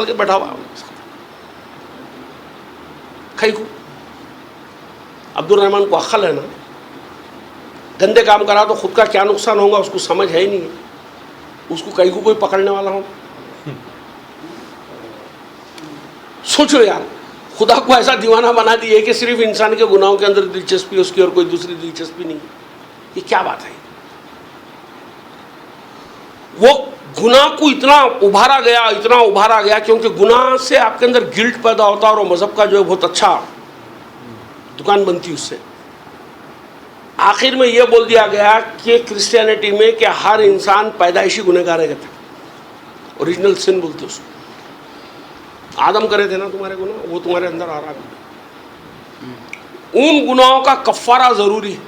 کے بیٹھا ہوا کھائی کو عبد الرحمن کو عقل ہے نا, گندے کام کرا تو خود کا کیا نقصان ہوگا اس کو سمجھ ہے ہی نہیں ہے, اس کو کہیں کو کوئی پکڑنے والا ہو. سوچو یار, خدا کو ایسا دیوانہ بنا دیے کہ صرف انسان کے گناہوں کے اندر دلچسپی اس کی اور کوئی دوسری دلچسپی نہیں. یہ کیا بات ہے؟ وہ گناہ کو اتنا ابھارا گیا کیونکہ گناہ سے آپ کے اندر گلٹ پیدا ہوتا اور وہ مذہب کا جو ہے بہت اچھا دکان بنتی اس سے. آخر میں یہ بول دیا گیا کہ کرسچینٹی میں کہ ہر انسان پیدائشی گنہگار ہے, اوریجنل سن بولتے اس کو. آدم کرے تھے نا تمہارے گناہ, وہ تمہارے اندر آ رہا ہے. ان گناہوں کا کفارہ ضروری ہے.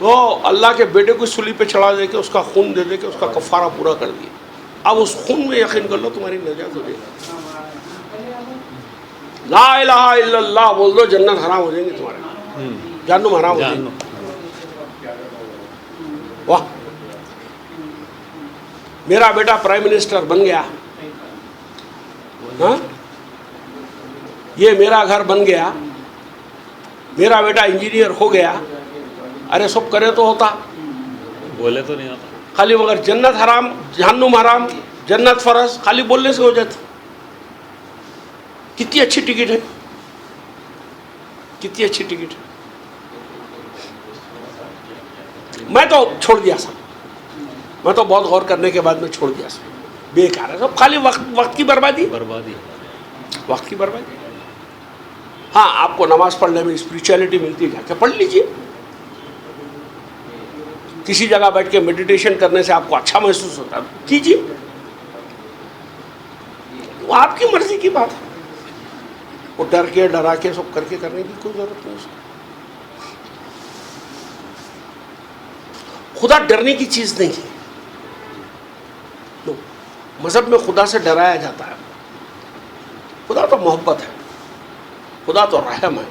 وہ اللہ کے بیٹے کو سولی پہ چڑھا دے کے اس کا خون دے دے کے اس کا کفارہ پورا کر دیا. اب اس خون میں یقین کر لو تمہاری نجات ہو جائے گی. لا الہ الا اللہ بول دو, جنت حرام ہو جائیں گے تمہارے, جہنم حرام ہو جائیں گے. واہ, میرا بیٹا پرائم منسٹر بن گیا, یہ میرا گھر بن گیا, میرا بیٹا انجینئر ہو گیا. ارے سب کرے تو ہوتا, بولے تو نہیں ہوتا. خالی مگر جنت حرام جہنم حرام جنت فرض خالی بولنے سے ہو جاتا. کتنی اچھی ٹکٹ ہے, کتنی اچھی ٹکٹ ہے. میں تو چھوڑ دیا سب, میں تو بہت غور کرنے کے بعد میں چھوڑ دیا سب. بیکار ہے سب, خالی وقت کی بربادی, وقت کی بربادی. ہاں آپ کو نماز پڑھنے میں اسپریچولیٹی ملتی ہے, جا کے پڑھ لیجئے. کسی جگہ بیٹھ کے میڈیٹیشن کرنے سے آپ کو اچھا محسوس ہوتا ہے, کیجیے. وہ آپ کی مرضی کی بات ہے. وہ ڈر کے ڈرا کے سب کر کے کرنے کی کوئی ضرورت نہیں. خدا ڈرنے کی چیز نہیں ہے. مذہب میں خدا سے ڈرایا جاتا ہے. خدا تو محبت ہے, خدا تو رحم ہے,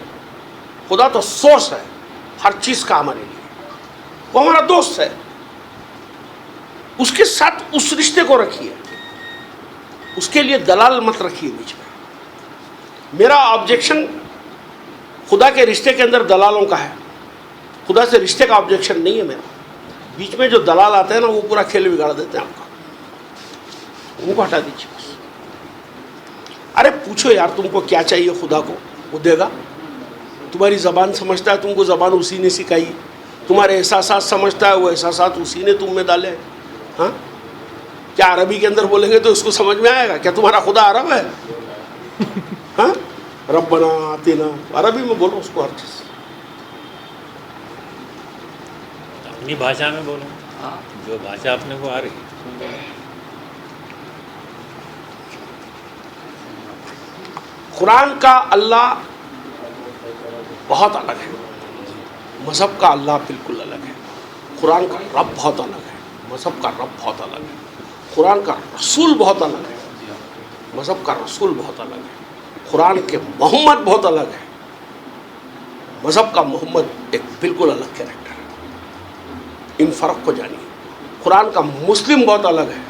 خدا تو سوچ ہے ہر چیز کا ہمارے لیے. وہ ہمارا دوست ہے, اس کے ساتھ اس رشتے کو رکھیے, اس کے لیے دلال مت رکھیے بیچ میں. میرا آبجیکشن خدا کے رشتے کے اندر دلالوں کا ہے, خدا سے رشتے کا آبجیکشن نہیں ہے میرا. بیچ میں جو دلال آتے ہیں نا وہ پورا کھیل بگاڑ دیتے ہیں آپ کا, ان کو ہٹا دیجیے بس. ارے پوچھو یار تم کو کیا چاہیے خدا کو, وہ دے گا. تمہاری زبان سمجھتا ہے, تم کو زبان اسی نے سکھائی. تمہارے احساسات سمجھتا ہے, وہ احساسات اسی نے تم میں ڈالے. ہاں کیا عربی کے اندر بولیں گے تو اس کو سمجھ میں آئے گا؟ کیا تمہارا خدا عرب ہے؟ ہاں ربنا آتنا, عربی میں بولو اس کو ہر چیز. اپنی بھاشا میں بولو, جو بھاشا اپنے کو آ رہی. قرآن کا اللہ بہت الگ ہے, مذہب کا اللہ بالکل الگ ہے. قرآن کا رب بہت الگ ہے, مذہب کا رب بہت الگ ہے. قرآن کا رسول بہت الگ ہے, مذہب کا رسول بہت الگ ہے. قرآن کے محمد بہت الگ ہے, مذہب کا محمد ایک بالکل الگ کیریکٹر ہے. ان فرق کو جانیے. قرآن کا مسلم بہت الگ ہے,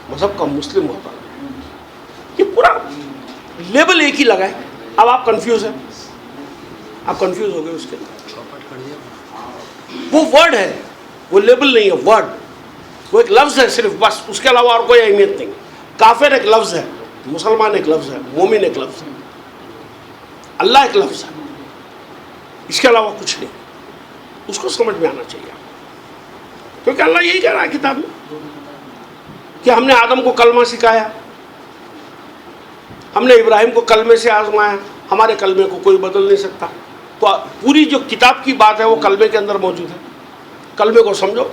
مذہب کا مسلم بہت الگ ہے. یہ پورا لیبل ایک ہی لگا ہے. اب آپ کنفیوز ہیں, آپ کنفیوز ہو گئے اس کے اندر. وہ ورڈ ہے, وہ لیبل نہیں ہے, ورڈ. وہ ایک لفظ ہے صرف, بس. اس کے علاوہ اور کوئی اہمیت نہیں. کافر ایک لفظ ہے, مسلمان ایک لفظ ہے, مومن ایک لفظ ہے, اللہ ایک لفظ ہے. اس کے علاوہ کچھ نہیں. اس کو سمجھ میں آنا چاہیے, کیونکہ اللہ یہی کہہ رہا ہے کتاب میں کہ ہم نے آدم کو کلمہ سکھایا, ہم نے ابراہیم کو کلمے سے آزمایا, ہمارے کلمے کو کوئی بدل نہیں سکتا. تو پوری جو کتاب کی بات ہے وہ کلمے کے اندر موجود ہے. کلمے کو سمجھو,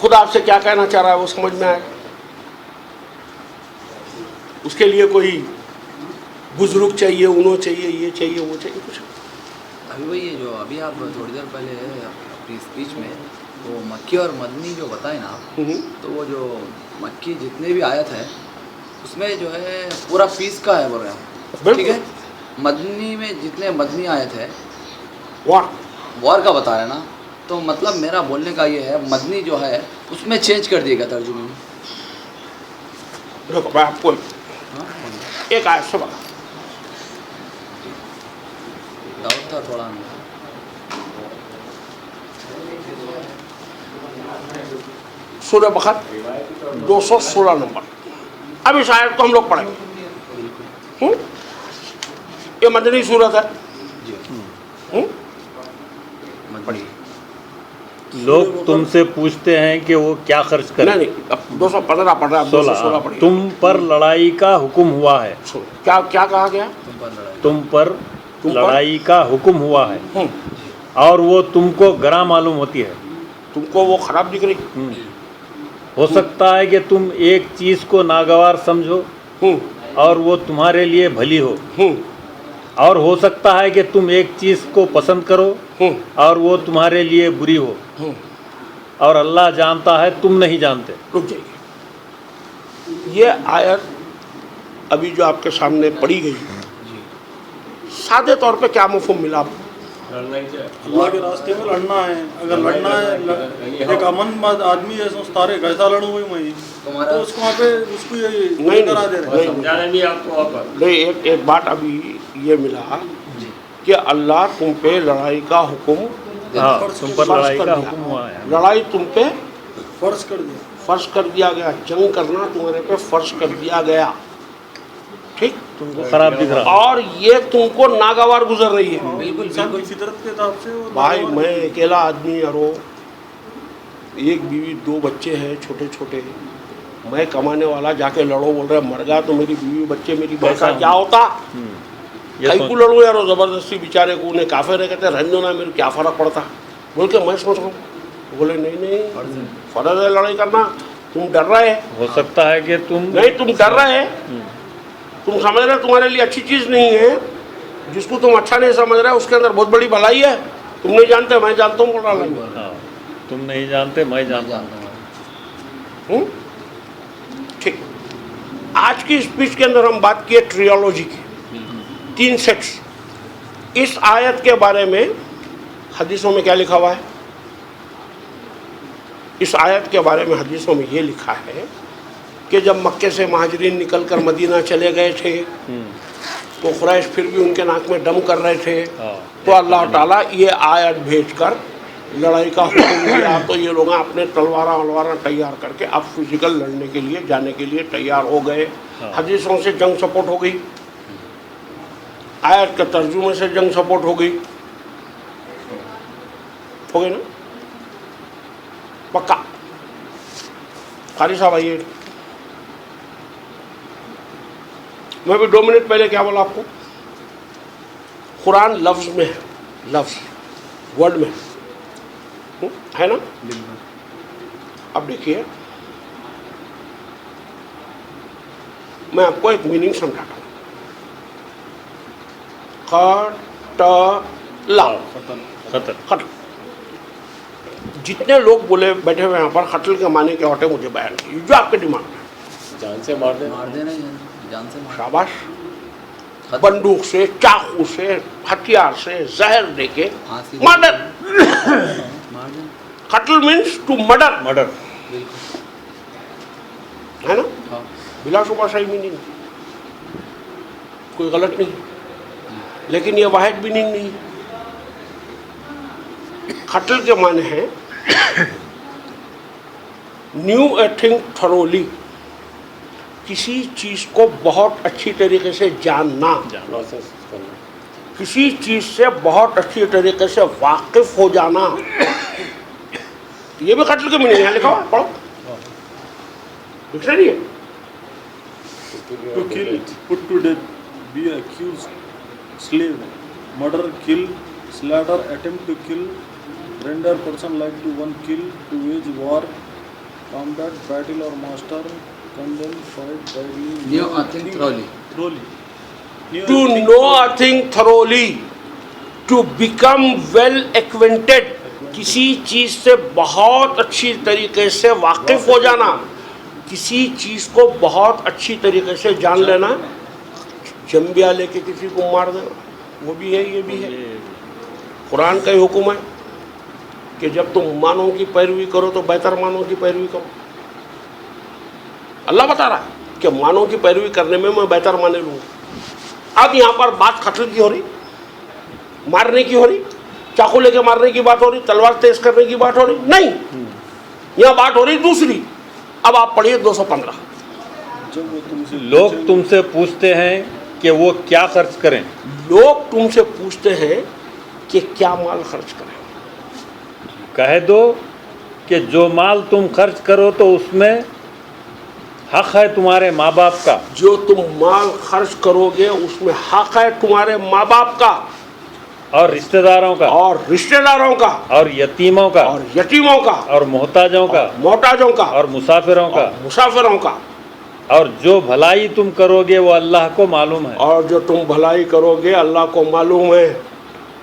خدا آپ سے کیا کہنا چاہ رہا ہے وہ سمجھ میں آئے. اس کے لیے کوئی بزرگ چاہیے, انہوں چاہیے, یہ چاہیے, وہ چاہیے, کچھ. ابھی وہی جو ابھی آپ تھوڑی دیر پہلے اپنی اسپیچ میں وہ مکی اور مدنی جو بتائے نا آپ, تو وہ جو مکی جتنے بھی آیت ہے اس میں جو ہے پورا فیس کا ہے بول رہے ہیں, ٹھیک ہے. مدنی میں جتنے مدنی آیت ہے وار کا بتا رہے نا, تو مطلب میرا بولنے کا یہ ہے مدنی جو ہے اس میں چینج کر دیے گا ترجمے میں. دیکھو میں آپ کو ہاں ایک آیت سے بتا. ڈاؤٹ تھا تھوڑا. سورہ بقرہ 216 نمبر. اب اس آیت کو ہم لوگ پڑھیں گے. یہ مدنی صورت ہے. پڑھیے. لوگ تم سے پوچھتے ہیں کہ وہ کیا خرچ کریں. نہیں اب 215 پڑھ رہا ہے, 216 پڑھیے. تم پر لڑائی کا حکم ہوا ہے. کیا کہا گیا؟ تم پر لڑائی کا حکم ہوا ہے اور وہ تم کو گراں معلوم ہوتی ہے. تم کو وہ خراب دکھ رہی. ہو سکتا ہے کہ تم ایک چیز کو ناگوار سمجھو اور وہ تمہارے لیے بھلی ہو, اور ہو سکتا ہے کہ تم ایک چیز کو پسند کرو اور وہ تمہارے لیے بری ہو, اور اللہ جانتا ہے تم نہیں جانتے. رک جائیے. یہ آیت ابھی جو آپ کے سامنے پڑھی گئی, سادے طور پہ کیا مفہوم ملا آپ کو؟ اللہ کے راستے میں لڑنا ہے. اگر لڑنا ہے, ایک امن آدمی ہے سوچتا رہے کیسا لڑوں گا میں, تو اس کو وہاں پہ اس کو یہ کرا دے رہے ہیں. نہیں, ایک بات ابھی یہ ملا کہ اللہ تم پہ لڑائی کا حکم تم پر لڑائی کا حکم ہوا ہے. لڑائی تم پہ فرض کر دیا. فرض کر دیا گیا. جنگ کرنا تمہارے پہ فرض کر دیا گیا. ٹھیک, تم کو خراب دکھ رہا. اور یہ تم کو ناگوار گزر رہی ہے. بالکل انسان کی فطرت کے حساب سے بھائی میں اکیلا آدمی یارو, ایک بیوی 2 بچے ہیں چھوٹے چھوٹے, میں کمانے والا جا کے لڑو بول رہے مر گیا تو میری بیوی بچے میری بہت کیا ہوتا. کئی کو لڑو یارو زبردستی بیچارے کو, انہیں کافر ہے کہتے رہنے دو نا, میرے کیا فرق پڑتا بول کے میں سوچ رہا ہوں. بولے نہیں فرض ہے لڑائی کرنا, تم ڈر رہے. ہو سکتا ہے کہ تم ڈر رہے, تم سمجھ رہے تمہارے لیے اچھی چیز نہیں ہے. جس کو تم اچھا نہیں سمجھ رہے اس کے اندر بہت بڑی بھلائی ہے. تم نہیں جانتے میں جانتا ہوں. بول رہا تم نہیں جانتے میں جانتا ہوں. ٹھیک. آج کی اسپیچ کے اندر ہم بات کیے ٹریالوجی کی, 3 سیٹس. اس آیت کے بارے میں حدیثوں میں کیا لکھا ہوا ہے؟ اس آیت کے بارے میں حدیثوں میں یہ لکھا ہے کہ جب مکے سے مہاجرین نکل کر مدینہ چلے گئے تھے تو قریش پھر بھی ان کے ناک میں دم کر رہے تھے, تو اللہ تعالیٰ یہ آیت بھیج کر لڑائی کا حکم دیا. تو یہ لوگ اپنے تلواراں تیار کر کے اب فزیکل لڑنے کے لیے جانے کے لیے تیار ہو گئے. حدیثوں سے جنگ سپورٹ ہو گئی, آیت کے ترجمے سے جنگ سپورٹ ہو گئی نا پکا. قاری صاحب آئیے. میں بھی 2 منٹ پہلے کیا بولا آپ کو, قرآن لفظ میں ہے, لفظ ورڈ میں ہے نا. اب دیکھیے میں آپ کو ایک میننگ سمجھاتا ہوں. قتل. جتنے لوگ بولے بیٹھے ہوئے یہاں پر قتل کے معنی کیا ہوتے ہیں مجھے بیان کیجیے, جو آپ کے دماغ میں. جان سے مار دینا, جان سے مار. شاباش. بندوق سے, چاقو سے, ہتھیار سے زہر دے کے مرڈر. قتل مینس ٹو مرڈر ہے نا, بلا شبہ صحیح میننگ, کوئی غلط نہیں, لیکن یہ واحد میننگ نہیں. قتل کے معنی ہے نیو اے تھنگ تھرولی, کسی چیز کو بہت اچھی طریقے سے جاننا, کسی چیز سے بہت اچھی طریقے سے واقف ہو جانا. یہ بھی قتل کے معنی ہے, لکھا ہوا پڑھو, لکھ رہی ہے. to kill, put to death, be accused, slave, murder, kill, slaughter, attempt to kill, render person like to one, kill, to wage war, combat, battle or master, condemn, fight, badly, Know a thing thoroughly. To know a thing thoroughly, to become well acquainted, کسی چیز سے بہت اچھی طریقے سے واقف ہو جانا, کسی چیز کو بہت اچھی طریقے سے جان لینا. جمبیا لے کے کسی کو مار دینا وہ بھی ہے, یہ بھی ہے. قرآن کا ہی حکم ہے. کہ جب تم مانوں کی پیروی کرو تو بہتر مانوں کی پیروی کرو. اللہ بتا رہا ہے کہ مانوں کی پیروی کرنے میں بہتر مانے لوں گا. اب یہاں پر بات قتل کی ہو رہی, مارنے کی ہو رہی, چاقو لے کے مارنے کی بات ہو رہی, تلوار تیز کرنے کی بات ہو رہی نہیں, یہاں بات ہو رہی دوسری. اب آپ پڑھیے 215. لوگ تم سے پوچھتے ہیں کہ وہ کیا خرچ کریں. لوگ تم سے پوچھتے ہیں کہ کیا مال خرچ کریں. کہہ دو کہ جو مال تم خرچ کرو تو اس میں حق ہے تمہارے ماں باپ کا. جو تم مال خرچ کرو گے اس میں حق ہے تمہارے ماں باپ کا, اور رشتہ داروں کا, اور رشتہ داروں کا, اور یتیموں کا, اور یتیموں کا, اور محتاجوں کا, محتاجوں کا, اور مسافروں کا. اور مسافروں کا. اور جو بھلائی تم کرو گے وہ اللہ کو معلوم ہے. اور جو تم بھلائی کرو گے اللہ کو معلوم ہے.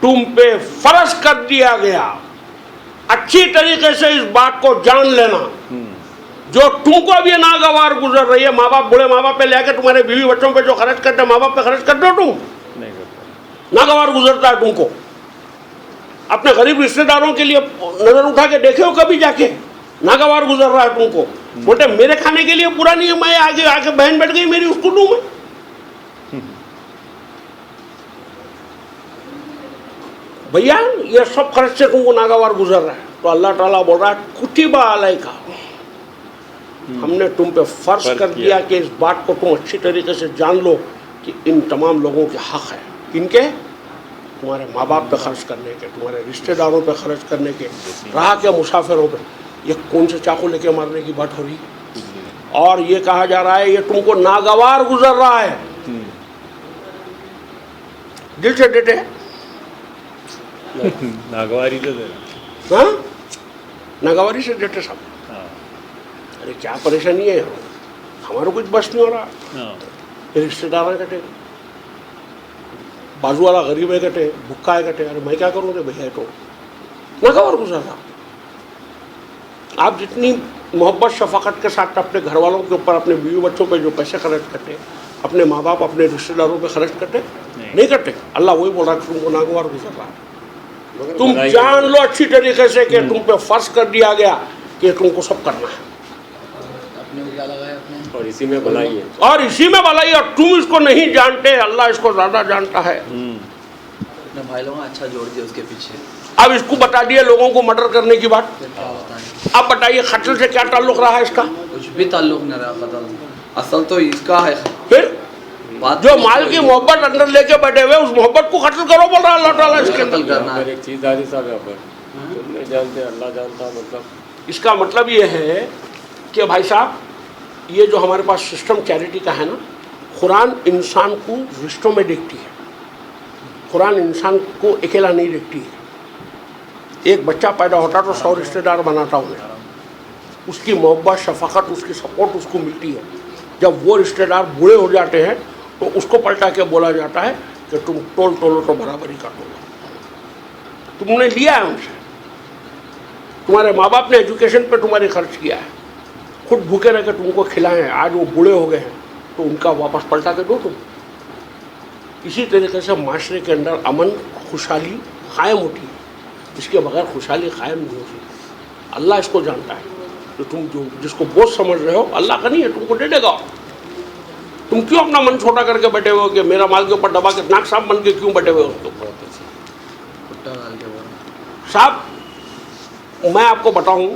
تم پہ فرض کر دیا گیا. اچھی طریقے سے اس بات کو جان لینا جو تم کو اب یہ ناگوار گزر رہی ہے. ماں باپ, بوڑھے ماں باپ پہ لے کے تمہارے بیوی بچوں پہ جو خرچ کرتے ماں باپ پہ خرچ کرتے ہو, تم نہیں کرتا. ناگوار گزرتا ہے تم کو. اپنے غریب رشتہ داروں کے لیے نظر اٹھا کے دیکھے ہو کبھی جا کے؟ ناگوار گزر رہا ہے تم کو. بولتے میرے کھانے کے لیے پورا نہیں ہے, میں آگے آ کے بہن بیٹھ گئی میری, اس کو دوں میں. بھیا یہ سب خرچ سے تم کو ناگوار گزر رہا ہے. تو اللہ تعالیٰ بول رہا ہے کتب علیکا, ہم نے تم پہ فرض کر دیا کہ اس بات کو تم اچھی طریقے سے جان لو کہ ان تمام لوگوں کے حق ہے. کن کے؟ تمہارے ماں باپ پہ خرچ کرنے کے, تمہارے رشتہ داروں پہ خرچ کرنے کے, راہ کے مسافروں پہ. یہ کون سے چاقو لے کے مارنے کی بات ہو رہی ہے؟ اور یہ کہا جا رہا ہے یہ تم کو ناگوار گزر رہا ہے. دل سے ڈٹے ناگواری تو ہاں, ناگواری سے ڈٹے سب. ارے کیا پریشانی ہے, ہمارا کچھ بس نہیں ہو رہا. رشتے دار کٹے, بازو والا غریب ہے کٹے, بھوکا ہے کٹے. ارے میں کیا کروں گے بھیا, تو ناگوار گزر رہا. آپ جتنی محبت شفقت کے ساتھ اپنے گھر والوں کے اوپر, اپنے بیوی بچوں پہ جو پیسے خرچ کرتے, اپنے ماں باپ اپنے رشتے داروں پہ خرچ کرتے نہیں کرتے. اللہ وہی بول رہا کہ تم کو ناگوار گزر رہا. تم جان لو اچھی طریقے سے کہ تم پہ فرض کر دیا گیا کہ تم کو سب کرنا ہے. اور اسی میں بھلائی ہے, اور اسی میں بھلائی. اور تم اس کو نہیں جانتے, اللہ اس کو زیادہ جانتا ہے. اپنے بھائی لوگوں اچھا جوڑ دیا اس کے پیچھے. اب اس کو بتا دیے لوگوں کو مرڈر کرنے کی بات. پھر کیا بتائیں, اب بتائیے قتل سے کیا تعلق رہا ہے اس کا؟ کچھ بھی تعلق نہیں رہا قتل. اصل تو اس کا ہے. پھر بات جو مال کی محبت اندر لے کے بیٹھے ہوئے اس محبت کو قتل کرو بول رہا اللہ تعالیٰ اس کے اندر. قتل کرنا ہے. ایک چیز دادی صاحب یہاں پر تم نہیں جانتے, اللہ جانتا. مطلب اس کا مطلب یہ ہے کہ بھائی صاحب یہ جو ہمارے پاس سسٹم چیریٹی کا ہے نا, قرآن انسان کو رشتوں میں دیکھتی ہے. قرآن انسان کو اکیلا نہیں دیکھتی ہے. ایک بچہ پیدا ہوتا تو 100 رشتہ دار بناتا ہوں, اس کی محبت شفقت اس کی سپورٹ اس کو ملتی ہے. جب وہ رشتہ دار بوڑھے ہو جاتے ہیں تو اس کو پلٹا کے بولا جاتا ہے کہ تم ٹول ٹولو تو برابری کا ٹولو. تم نے لیا ہے ان سے, تمہارے ماں باپ نے ایجوکیشن پہ تمہاری خرچ کیا ہے, خود بھوکے رہ کے تم کو کھلائے ہیں, آج وہ بوڑھے ہو گئے ہیں تو ان کا واپس پلٹا کے دو تم. اسی طریقے سے معاشرے کے اندر امن خوشحالی قائم ہوتی ہے. اس کے بغیر خوشحالی قائم نہیں ہوتی. اللہ اس کو جانتا ہے. تو تم جو جس کو بوجھ سمجھ رہے ہو اللہ کا نہیں ہے, تم کو دے دے گا. تم کیوں اپنا من چھوٹا کر کے بیٹھے ہوئے کہ میرا مال کے اوپر دبا کے ناک صاحب بن کے کیوں بیٹھے ہوئے ہو؟ پٹا ڈال کے بولا. صاحب میں آپ کو بتاؤں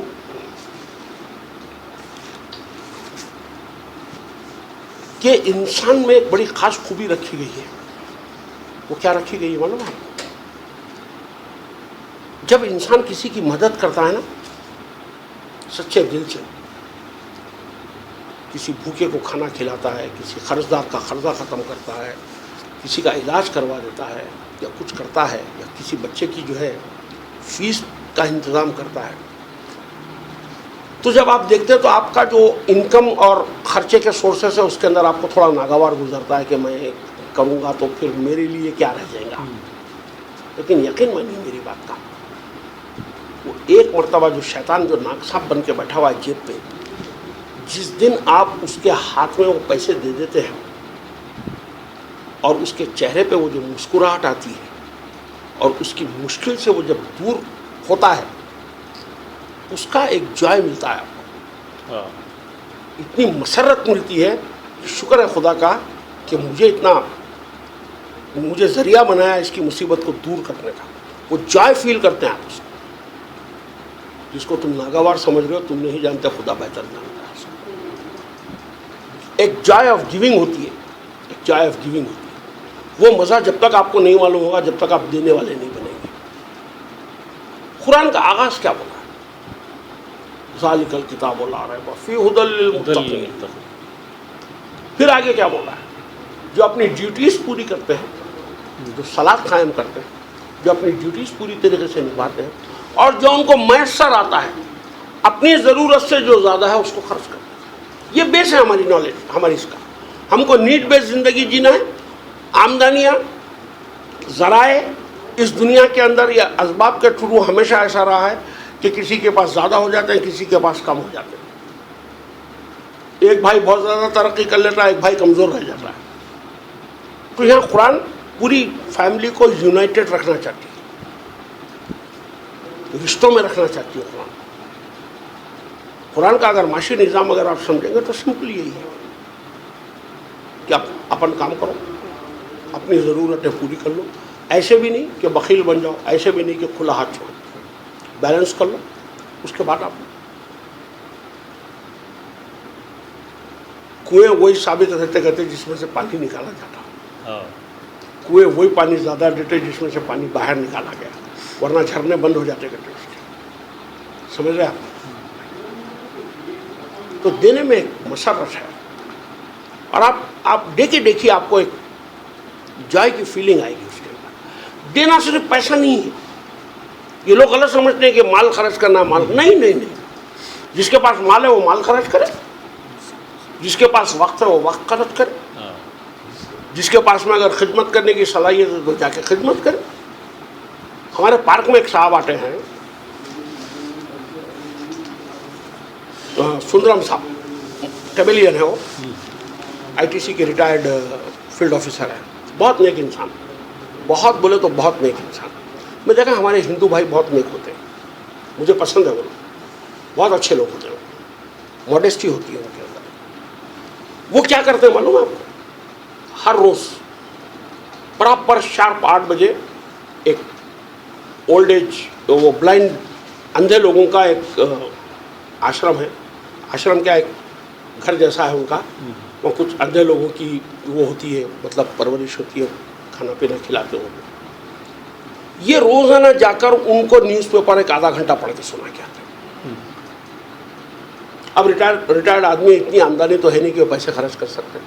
کہ انسان میں ایک بڑی خاص خوبی رکھی گئی ہے. وہ کیا رکھی گئی ہے معلوم ہے؟ جب انسان کسی کی مدد کرتا ہے نا سچے دل سے, کسی بھوکے کو کھانا کھلاتا ہے, کسی قرض دار کا قرضہ ختم کرتا ہے, کسی کا علاج کروا دیتا ہے یا کچھ کرتا ہے, یا کسی بچے کی جو ہے فیس کا انتظام کرتا ہے, تو جب آپ دیکھتے ہیں تو آپ کا جو انکم اور خرچے کے سورسز ہے اس کے اندر آپ کو تھوڑا ناگوار گزرتا ہے کہ میں کروں گا تو پھر میرے لیے کیا رہ جائے گا. لیکن یقین مانیے میری بات کا, وہ ایک مرتبہ جو شیطان جو ناک صاحب بن کے بیٹھا ہوا ہے جیب پہ, جس دن آپ اس کے ہاتھ میں وہ پیسے دے دیتے ہیں اور اس کے چہرے پہ وہ جو مسکراہٹ آتی ہے اور اس کی مشکل سے وہ جب دور ہوتا ہے اس کا ایک جوائے ملتا ہے آپ کو، ہاں اتنی مسرت ملتی ہے کہ شکر ہے خدا کا کہ مجھے ذریعہ بنایا اس کی مصیبت کو دور کرنے کا. وہ جوائے فیل کرتے ہیں آپ اس کو، جس کو تم ناگوار سمجھ رہے ہو تم نہیں جانتے، خدا بہتر جانتا ہے اس کو. ایک جوائے آف گیونگ ہوتی ہے، ایک جوائے آف گیونگ ہوتی ہے. وہ مزہ جب تک آپ کو نہیں معلوم ہوگا جب تک آپ دینے والے نہیں بنیں گے. قرآن کا آغاز کیا بولا ہے؟ ذالک الکتاب لا ریب فیہ ھدی للمتقین. پھر آگے کیا بولا ہے؟ جو اپنی ڈیوٹیز پوری کرتے ہیں، جو صلاۃ قائم کرتے ہیں، جو اپنی ڈیوٹیز پوری طریقے سے نبھاتے ہیں، اور جو ان کو میسر آتا ہے اپنی ضرورت سے جو زیادہ ہے اس کو خرچ کرتے ہیں. یہ بیس ہے ہماری نالج، ہماری اس کا. ہم کو نیڈ بیس زندگی جینا ہے. آمدنیاں، ذرائع اس دنیا کے اندر یا اسباب کے تھرو ہمیشہ ایسا رہا ہے کہ کسی کے پاس زیادہ ہو جاتے ہیں، کسی کے پاس کم ہو جاتے ہیں. ایک بھائی بہت زیادہ ترقی کر لیتا ہے، ایک بھائی کمزور رہ جاتا ہے. تو یہاں قرآن پوری فیملی کو یونائٹڈ رکھنا چاہتی ہے، رشتوں میں رکھنا چاہتی ہے. قرآن کا اگر معاشی نظام اگر آپ سمجھیں گے تو سمپل یہی ہے کہ آپ اپن کام کرو، اپنی ضرورتیں پوری کر لو. ایسے بھی نہیں کہ بخیل بن جاؤ، ایسے بھی نہیں کہ کھلا ہاتھ چھوڑو. بیلنس کر لو. اس کے بعد آپ کنویں وہی ثابت رہتے کرتے جس میں سے پانی نکالا جاتا. ہاں کنویں وہی پانی زیادہ دیتے جس میں سے پانی باہر نکالا گیا، ورنہ جھرنے بند ہو جاتے کرتے اس کے. سمجھ رہے آپ؟ تو دینے میں ایک مسرت ہے. اور آپ دیکھیے آپ کو ایک جوائے کی فیلنگ آئے گی اس کے اندر. دینا صرف پیسہ نہیں ہے. یہ لوگ غلط سمجھتے ہیں کہ مال خرچ کرنا، مال نہیں. جس کے پاس مال ہے وہ مال خرچ کرے، جس کے پاس وقت ہے وہ وقت خرچ کرے، جس کے پاس میں اگر خدمت کرنے کی صلاحیت ہے تو جا کے خدمت کرے. ہمارے پارک میں ایک صاحب آتے ہیں، سندرم صاحب، کیبلیئن ہے وہ، ITC کے ریٹائرڈ فیلڈ آفیسر ہیں. بہت نیک انسان، بہت بولے تو بہت نیک انسان. میں دیکھا ہمارے ہندو بھائی بہت نیک ہوتے ہیں، مجھے پسند ہے وہ لوگ، بہت اچھے لوگ ہوتے ہیں. ماڈیسٹی ہوتی ہے ان کے اندر. وہ کیا کرتے ہیں معلوم ہے آپ کو؟ ہر روز پراپر شارپ 8 بجے ایک اولڈ ایج، وہ بلائنڈ اندھے لوگوں کا ایک آشرم ہے. آشرم کیا، ایک گھر جیسا ہے ان کا. وہ کچھ اندھے لوگوں کی وہ ہوتی ہے، مطلب پرورش ہوتی ہے، کھانا پینا کھلاتے ہوں. یہ روزانہ جا کر ان کو نیوز پیپر ایک آدھا گھنٹہ پڑھ کے سنا کے آتے ہیں. اب ریٹائرڈ آدمی اتنی آمدنی تو ہے نہیں کہ وہ پیسے خرچ کر سکتے.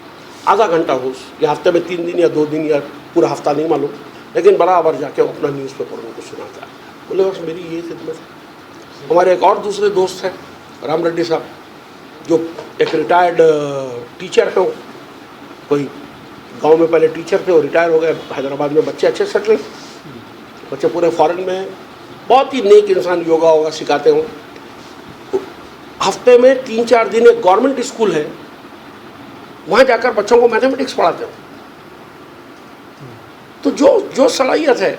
آدھا گھنٹہ روز یا ہفتے میں 3 دن یا 2 دن یا پورا ہفتہ نہیں معلوم، لیکن برابر جا کے اپنا نیوز پیپر ان کو سناتا ہے. بولے بس میری یہ خدمت ہے. ہمارے ایک اور دوسرے دوست ہیں رام ریڈی صاحب، جو ایک ریٹائرڈ ٹیچر ہیں. وہ کوئی گاؤں میں پہلے ٹیچر تھے، وہ ریٹائر ہو گئے. حیدرآباد میں بچے اچھے سیٹل، بچے پورے فارن میں. بہت ہی نیک انسان، یوگا سکھاتے ہوں. ہفتے میں 3-4 دن ایک گورنمنٹ اسکول ہے، وہاں جا کر بچوں کو میتھمیٹکس پڑھاتے ہوں. تو جو صلاحیت ہے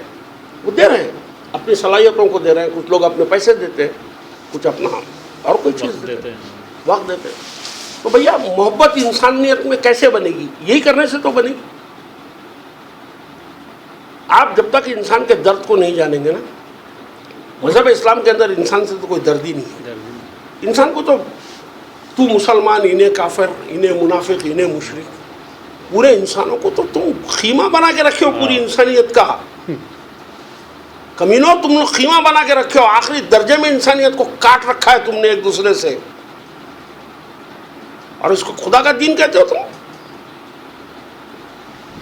وہ دے رہے ہیں، اپنی صلاحیتوں کو دے رہے ہیں. کچھ لوگ اپنے پیسے دیتے ہیں، کچھ اپنا اور کوئی چیز دیتے ہیں، وقت دیتے ہیں. تو بھیا محبت انسانیت میں کیسے بنے گی؟ یہی کرنے سے تو بنے گی. آپ جب تک انسان کے درد کو نہیں جانیں گے نا، مذہب اسلام کے اندر انسان سے تو کوئی درد ہی نہیں ہے. انسان کو تو مسلمان، انہیں کافر، انہیں منافق، انہیں مشرک، پورے انسانوں کو تو تم خیمہ بنا کے رکھے ہو. پوری انسانیت کا کمینوں تم لوگ خیمہ بنا کے رکھے ہو. آخری درجے میں انسانیت کو کاٹ رکھا ہے تم نے ایک دوسرے سے، اور اس کو خدا کا دین کہتے ہو تم.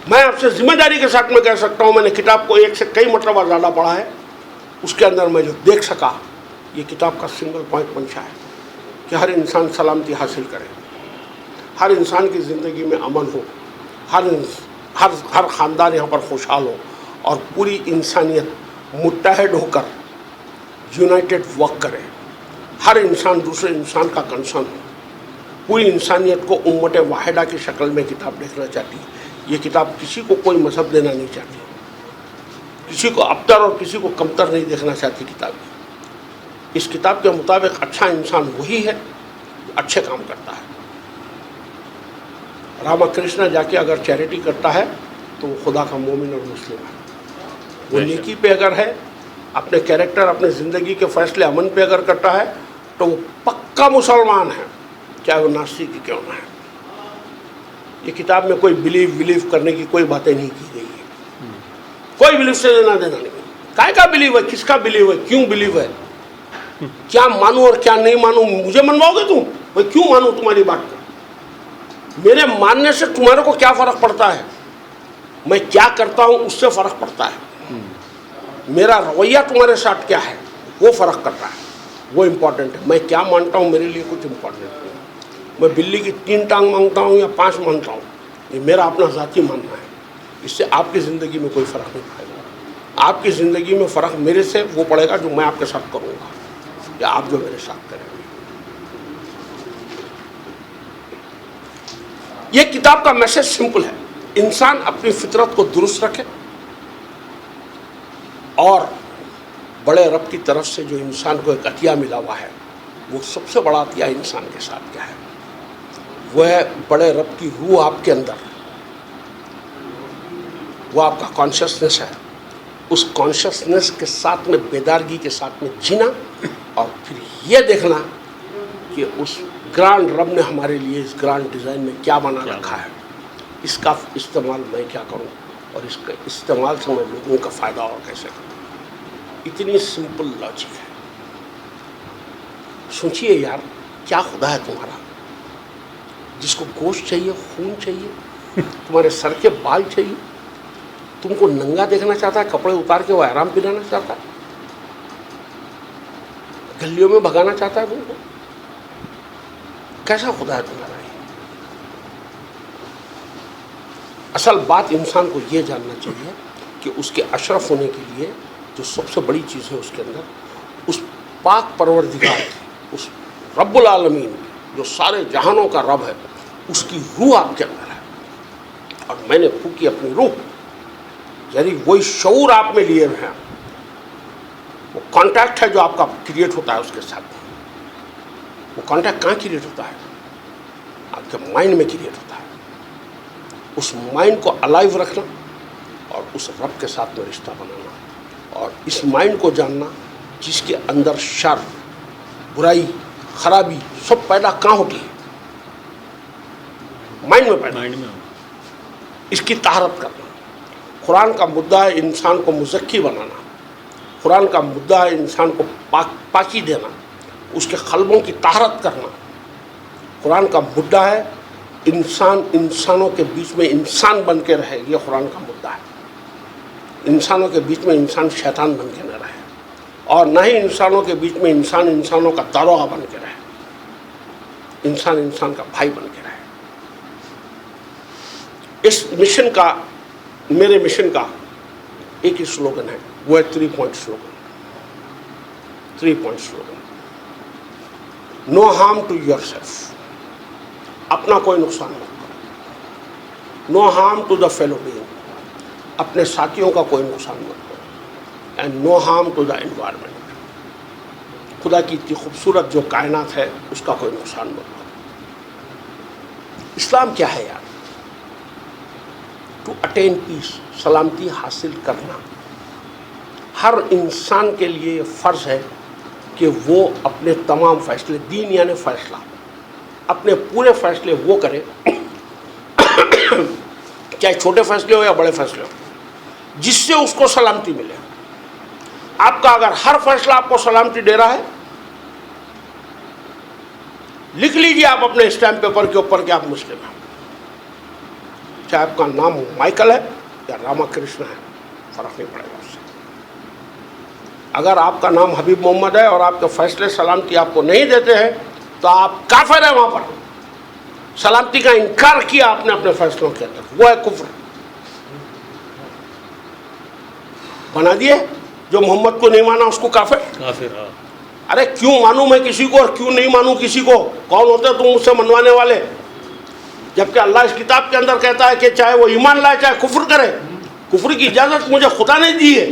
میں آپ سے ذمہ داری کے ساتھ میں کہہ سکتا ہوں، میں نے کتاب کو 1 سے کئی مرتبہ زیادہ پڑھا ہے. اس کے اندر میں جو دیکھ سکا، یہ کتاب کا سنگل پوائنٹ منشا ہے کہ ہر انسان سلامتی حاصل کرے، ہر انسان کی زندگی میں امن ہو، ہر خاندان یہاں پر خوشحال ہو، اور پوری انسانیت متحد ہو کر یونائٹڈ ورک کرے. ہر انسان دوسرے انسان کا کنسرن ہو. پوری انسانیت کو امت واحدہ کی شکل میں کتاب دیکھنا چاہتی ہے. یہ کتاب کسی کو کوئی مذہب دینا نہیں چاہتی، کسی کو ابتر اور کسی کو کمتر نہیں دیکھنا چاہتی کتاب. اس کتاب کے مطابق اچھا انسان وہی ہے جو اچھے کام کرتا ہے. راما کرشنا جا کے اگر چیریٹی کرتا ہے تو وہ خدا کا مومن اور مسلم ہے. وہ نیکی پہ اگر ہے, اپنے کیریکٹر, اپنے زندگی کے فیصلے امن پہ اگر کرتا ہے تو وہ پکا مسلمان ہے, چاہے وہ ناستی کی کیوں نہ ہے. یہ کتاب میں کوئی بلیو کرنے کی کوئی باتیں نہیں کی گئی ہے. کوئی بلیو سے لینا دینا نہیں. کائے کا بلیو ہے, کس کا بلیو ہے, کیوں بلیو ہے, کیا مانوں اور کیا نہیں مانوں. مجھے منواؤ گے تم, میں کیوں مانوں تمہاری بات کو. میرے ماننے سے تمہارے کو کیا فرق پڑتا ہے, میں کیا کرتا ہوں اس سے فرق پڑتا ہے. میرا رویہ تمہارے ساتھ کیا ہے وہ فرق کرتا ہے, وہ امپورٹنٹ ہے. میں کیا مانتا ہوں میرے لیے کچھ امپورٹنٹ نہیں. میں بلی کی 3 ٹانگ مانگتا ہوں یا 5 مانگتا ہوں, یہ میرا اپنا ذاتی ماننا ہے. اس سے آپ کی زندگی میں کوئی فرق نہیں پڑے گا. آپ کی زندگی میں فرق میرے سے وہ پڑے گا جو میں آپ کے ساتھ کروں گا یا آپ جو میرے ساتھ کریں گے. یہ کتاب کا میسج سمپل ہے, انسان اپنی فطرت کو درست رکھے اور بڑے رب کی طرف سے جو انسان کو ایک عطیہ ملا ہوا ہے, وہ سب سے بڑا عطیہ انسان کے ساتھ کیا ہے, وہ ہے بڑے رب کی روح آپ کے اندر. وہ آپ کا کانشسنس ہے. اس کانشسنس کے ساتھ میں بیدارگی کے ساتھ میں جینا اور پھر یہ دیکھنا کہ اس گرانڈ رب نے ہمارے لیے اس گرانڈ ڈیزائن میں کیا بنا رکھا ہے, اس کا استعمال میں کیا کروں اور اس کے استعمال سے میں لوگوں کا فائدہ اور کیسے کروں. اتنی سمپل لاجک ہے. سوچئے یار, کیا خدا ہے تمہارا جس کو گوشت چاہیے, خون چاہیے, تمہارے سر کے بال چاہیے, تم کو ننگا دیکھنا چاہتا ہے, کپڑے اتار کے وہ آرام پلانا چاہتا ہے, گلیوں میں بھگانا چاہتا ہے تم کو. کیسا خدا ہے تمہارا یہ؟ اصل بات انسان کو یہ جاننا چاہیے کہ اس کے اشرف ہونے کے لیے جو سب سے بڑی چیز ہے اس کے اندر, اس پاک پروردگار, اس رب العالمین جو سارے جہانوں کا رب ہے, اس کی روح آپ کے اندر ہے. اور میں نے پھونکی اپنی روح, یعنی وہی شعور آپ میں لیے ہیں, وہ کانٹیکٹ ہے جو آپ کا کریٹ ہوتا ہے اس کے ساتھ. وہ کانٹیکٹ کہاں کریٹ ہوتا ہے؟ آپ کے مائنڈ میں کریٹ ہوتا ہے. اس مائنڈ کو الائیو رکھنا اور اس رب کے ساتھ میں رشتہ بنانا, اور اس مائنڈ کو جاننا جس کے اندر شر, برائی, خرابی سب پیدا کہاں ہوتی ہے؟ مائنڈ میں پیدا. اس کی طہارت کرنا. قرآن کا مدعا ہے انسان کو مزکی بنانا. قرآن کا مدعا ہے انسان کو پاکی دینا, اس کے قلبوں کی طہارت کرنا. قرآن کا مدعا ہے انسان انسانوں کے بیچ میں انسان بن کے رہے. یہ قرآن کا مدعا ہے. انسانوں کے بیچ میں انسان شیطان بن کے نہ رہے, اور نہ ہی انسانوں کے بیچ میں انسان انسانوں کا داروغہ بن کے رہے. انسان انسان کا بھائی بن کے رہے. اس مشن کا, میرے مشن کا ایک ہی سلوگن ہے, وہ ہے 3 point slogan. 3 point slogan. No harm to yourself, اپنا کوئی نقصان مت کرو. No harm to the fellow being, اپنے ساتھیوں کا کوئی نقصان مت کرو. And no harm to the environment, خدا کی اتنی خوبصورت جو کائنات ہے اس کا کوئی نقصان مت کرو. اسلام کیا ہے یار؟ ٹو اٹین پیس, سلامتی حاصل کرنا. ہر انسان کے لیے یہ فرض ہے کہ وہ اپنے تمام فیصلے, دین یعنی فیصلہ, اپنے پورے فیصلے وہ کرے, چاہے چھوٹے فیصلے ہو یا بڑے فیصلے ہو, جس سے اس کو سلامتی ملے. آپ کا اگر ہر فیصلہ آپ کو سلامتی دے رہا ہے, لکھ لیجیے آپ اپنے اسٹیمپ پیپر کے اوپر کہ آپ مسلم ہیں. چاہے آپ کا نام مائیکل ہے یا راما کرشنا ہے, فرق نہیں پڑے گا اس سے. اگر آپ کا نام حبیب محمد ہے اور آپ کے فیصلے سلامتی آپ کو نہیں دیتے ہیں تو آپ کافر ہیں. وہاں پر سلامتی کا انکار کیا آپ نے اپنے فیصلوں کے اندر, وہ ہے کفر. بنا دیے جو محمد کو نہیں مانا اس کو کافر. ارے کیوں مانوں میں کسی کو اور کیوں نہیں مانوں کسی کو؟ کون ہوتے تم مجھ سے منوانے والے؟ جبکہ اللہ اس کتاب کے اندر کہتا ہے کہ چاہے وہ ایمان لائے چاہے کفر کرے, کفر کی اجازت مجھے خدا نے دی ہے.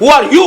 Who are you?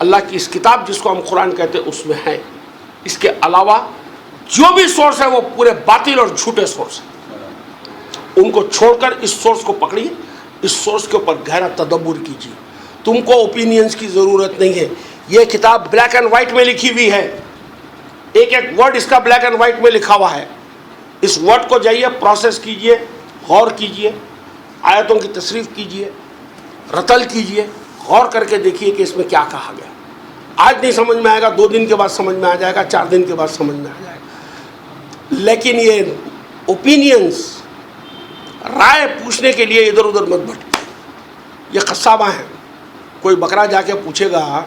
اللہ کی اس کتاب جس کو ہم قرآن کہتے ہیں اس میں ہے. اس کے علاوہ جو بھی سورس ہے وہ پورے باطل اور جھوٹے سورس ہیں. ان کو چھوڑ کر اس سورس کو پکڑیے, اس سورس کے اوپر گہرا تدبر کیجیے. تم کو اوپینینز کی ضرورت نہیں ہے. یہ کتاب بلیک اینڈ وائٹ میں لکھی ہوئی ہے, ایک ایک ورڈ اس کا بلیک اینڈ وائٹ میں لکھا ہوا ہے. اس ورڈ کو جائیے پروسیس کیجیے, غور کیجیے, آیتوں کی تصریف کیجیے, رتل کیجیے, غور کر کے دیکھیے کہ اس میں کیا کہا گیا. آج نہیں سمجھ میں آئے گا, 2 دن کے بعد سمجھ میں آ جائے گا, 4 دن کے بعد سمجھ میں آ جائے گا. لیکن یہ اوپینینز, رائے پوچھنے کے لیے ادھر ادھر مت بھٹکے. یہ قصابہ ہیں. کوئی بکرا جا کے پوچھے گا,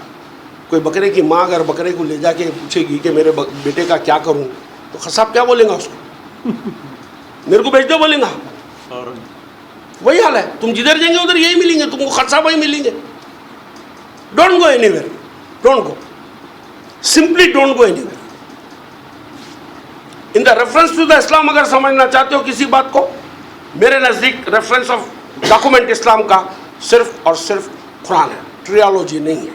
کوئی بکرے کی ماں اگر بکرے کو لے جا کے پوچھے گی کہ میرے بیٹے کا کیا کروں, تو قصاب کیا بولیں گا اس کو؟ میرے کو بیچ دو بولیں گا. وہی حال ہے. تم جدھر جائیں گے ادھر یہی ملیں گے, تم کو قصاب ہی ملیں گے. Don't go anywhere, don't go, simply don't go anywhere. In the reference to the Islam اگر سمجھنا چاہتے ہو کسی بات کو, میرے نزدیک ریفرنس آف ڈاکومنٹ اسلام کا صرف اور صرف قرآن ہے. ٹریالوجی نہیں ہے,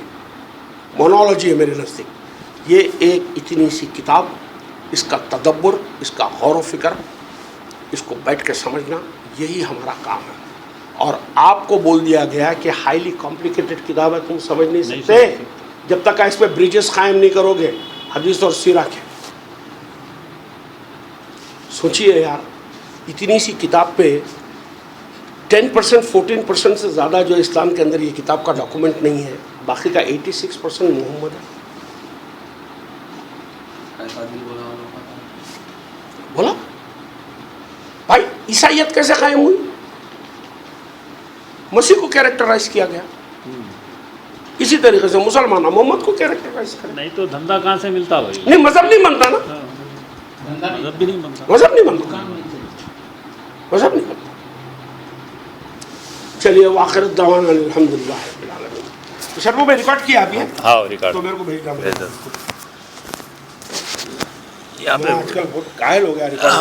مونالوجی ہے میرے نزدیک. یہ ایک اتنی سی کتاب, اس کا تدبر, اس کا غور و فکر, اس کو بیٹھ کے سمجھنا, یہی ہمارا کام ہے. اور آپ کو بول دیا گیا کہ ہائیلی کمپلیکیٹڈ کتاب ہے, تم سمجھ نہیں سکتے جب تک اس پہ بریجز قائم نہیں کرو گے حدیث اور سیرہ کے. سوچئے یار, اتنی سی کتاب پہ 10% 14% سے زیادہ جو اسلام کے اندر یہ کتاب کا ڈاکومنٹ نہیں ہے, باقی کا 86% محمد ہے. ایسا دل بولا والوں کا. بولا بھائی عیسائیت کیسے قائم ہوئی؟ مسیح کو کیریکٹرائز کیا گیا. اسی طریقے سے مسلمان محمد کو کیریکٹرائز کریں. نہیں تو دھندا کہاں سے ملتا بھائی؟ نہیں, مذہب نہیں بنتا نا, مذہب بھی نہیں بنتا. مذہب نہیں بنتا, مذہب نہیں بنتا. چلیے, وآخر الدعوانا الحمدللہ رب العالمین. شرمو میں ریکارڈ کیا ابھی ہے, ہاں ریکارڈ تو میرے کو بھیج دیں. یہاں آج کل بہت قائل ہو گیا ریکارڈ.